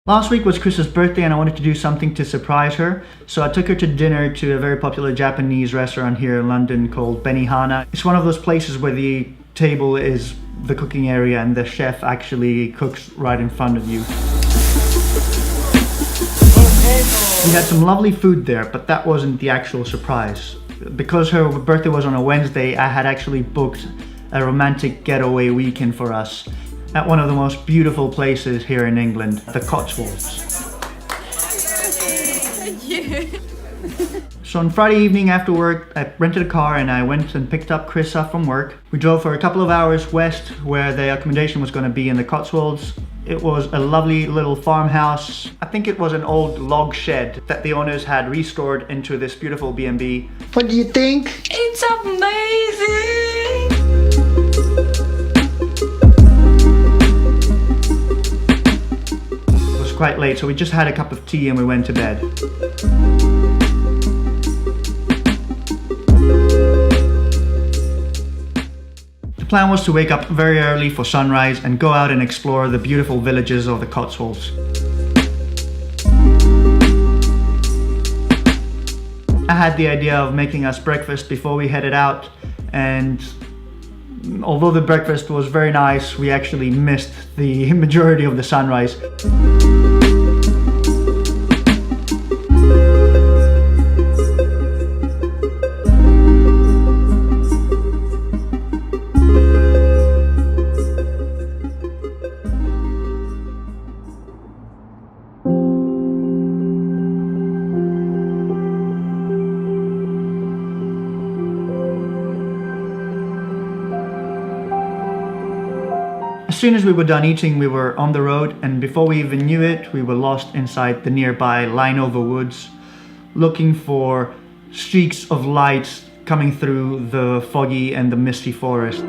Last week was Chrissa's birthday and I wanted to do something to surprise her. So I took her to dinner to a very popular Japanese restaurant here in London called Benihana. It's one of those places where the table is the cooking area and the chef actually cooks right in front of you. We had some lovely food there, but that wasn't the actual surprise. Because her birthday was on a Wednesday, I had actually booked a romantic getaway weekend for us at one of the most beautiful places here in England, the Cotswolds. Thank you. So on Friday evening after work, I rented a car and I went and picked up Chrissa from work. We drove for a couple of hours west where the accommodation was going to be in the Cotswolds. It was a lovely little farmhouse. I think it was an old log shed that the owners had restored into this beautiful B&B. What do you think? It's amazing! It was quite late, so we just had a cup of tea and we went to bed. The plan was to wake up very early for sunrise and go out and explore the beautiful villages of the Cotswolds. I had the idea of making us breakfast before we headed out, and although the breakfast was very nice, we actually missed the majority of the sunrise. As soon as we were done eating, we were on the road, and before we even knew it, we were lost inside the nearby Line-over woods, looking for streaks of light coming through the foggy and the misty forest.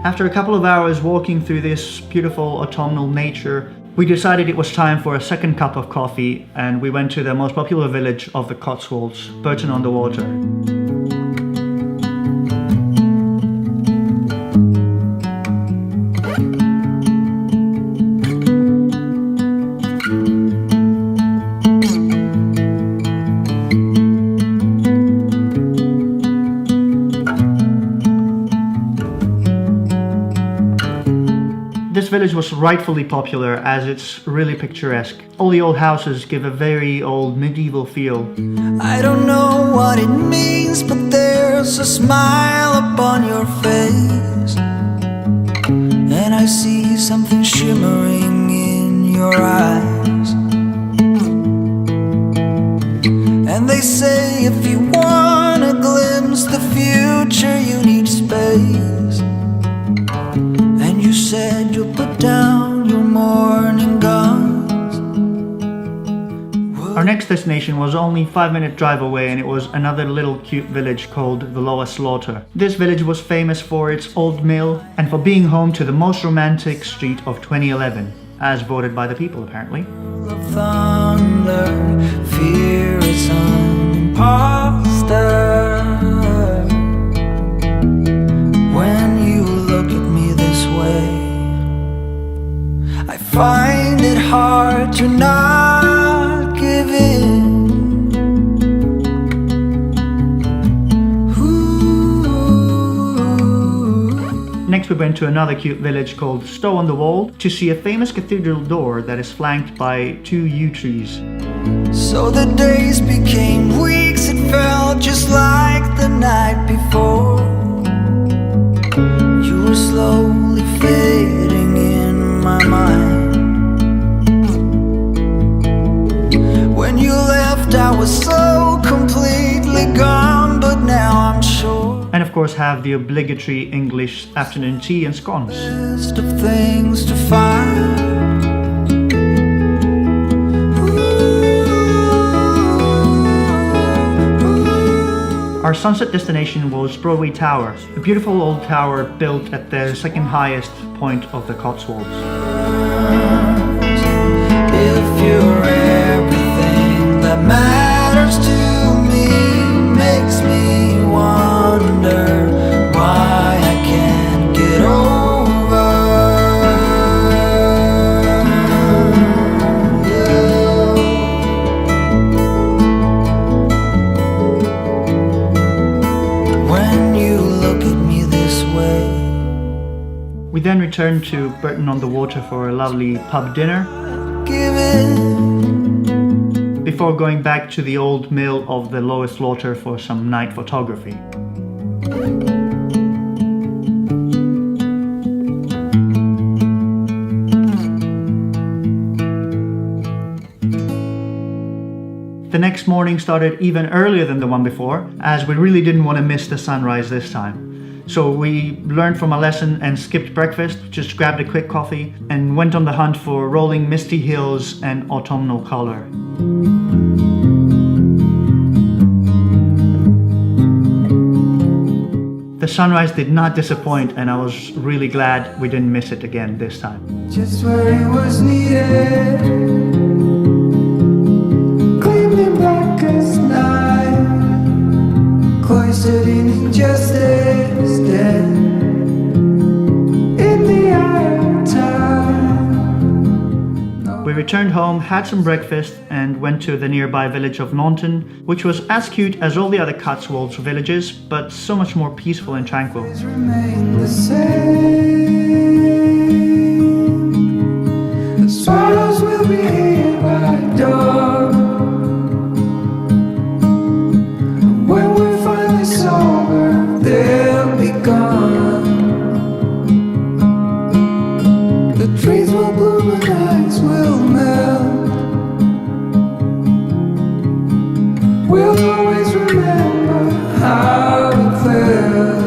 After a couple of hours walking through this beautiful autumnal nature, we decided it was time for a second cup of coffee, and we went to the most popular village of the Cotswolds, Bourton-on-the-Water. This village was rightfully popular as it's really picturesque. All the old houses give a very old medieval feel. I don't know what it means, but there's a smile upon your face, and I see something shimmering in your eyes. And they say if you want to glimpse the future, you need space. And you said you'll put down your morning guns. Our next destination was only a 5-minute drive away, and it was another little cute village called the Lower Slaughter. This village was famous for its old mill and for being home to the most romantic street of 2011, as voted by the people apparently. Thunder, fear is an imposter. When you look at me this way, I find it hard to not we went to another cute village called Stow-on-the-Wold to see a famous cathedral door that is flanked by 2 yew trees. So the days became weeks, it felt just like the night before. You were slowly fading in my mind. When you left I was so completely gone, but now I'm sure. And of course have the obligatory English afternoon tea and scones. List of things to find. Our sunset destination was Broadway Tower, a beautiful old tower built at the second highest point of the Cotswolds. If you're everything that matters to me, makes me wonder why I can't get over you. When you look at me this way. We then returned to Bourton-on-the-Water for a lovely pub dinner, before going back to the old mill of the Lower Slaughter for some night photography. The next morning started even earlier than the one before, as we really didn't want to miss the sunrise this time. So we learned from a lesson and skipped breakfast, just grabbed a quick coffee, and went on the hunt for rolling misty hills and autumnal color. The sunrise did not disappoint, and I was really glad we didn't miss it again this time. Just where it was needed, gleaming black as night, cloistered in injustice, dead in the eye of time. We returned home, had some breakfast, and went to the nearby village of Naunton, which was as cute as all the other Cotswolds villages, but so much more peaceful and tranquil. Remain the same. The swallows will be here by dawn. When we're finally sober, they'll be gone. The trees will bloom and ice will melt. We'll always remember how it felt.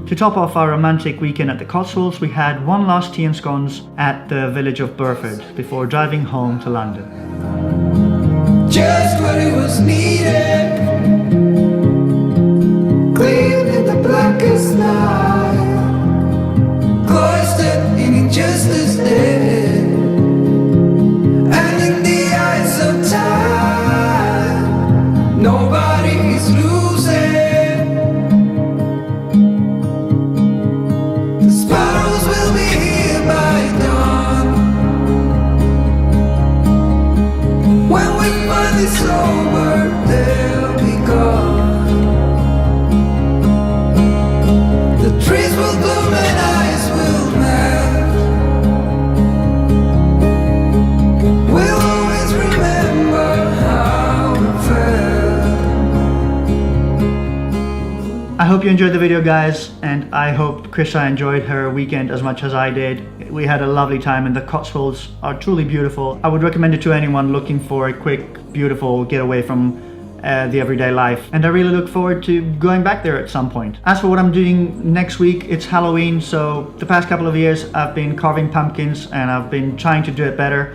To top off our romantic weekend at the Cotswolds, we had one last tea and scones at the village of Burford before driving home to London. Just what it was needed, clean in the blackest night, cloistered in injustice dead, and in the eyes of time, nobody is losing. The sparrows will be here by dawn. When we finally sober, they'll be gone. The trees will bloom and ice will melt. We'll always remember how it felt. I hope you enjoyed the video, guys, and I hope Chrissa enjoyed her weekend as much as I did. We had a lovely time, and the Cotswolds are truly beautiful. I would recommend it to anyone looking for a quick, beautiful getaway from the everyday life, and I really look forward to going back there at some point. As for what I'm doing next week, it's Halloween, so the past couple of years I've been carving pumpkins and I've been trying to do it better.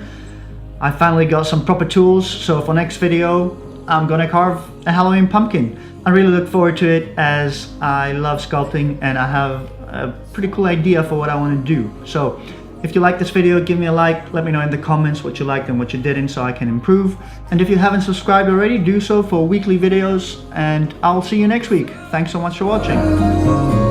I finally got some proper tools, so for next video I'm gonna carve a Halloween pumpkin. I really look forward to it as I love sculpting and I have a pretty cool idea for what I want to do. So if you like this video, give me a like, let me know in the comments what you liked and what you didn't so I can improve. And if you haven't subscribed already, do so for weekly videos, and I'll see you next week. Thanks so much for watching.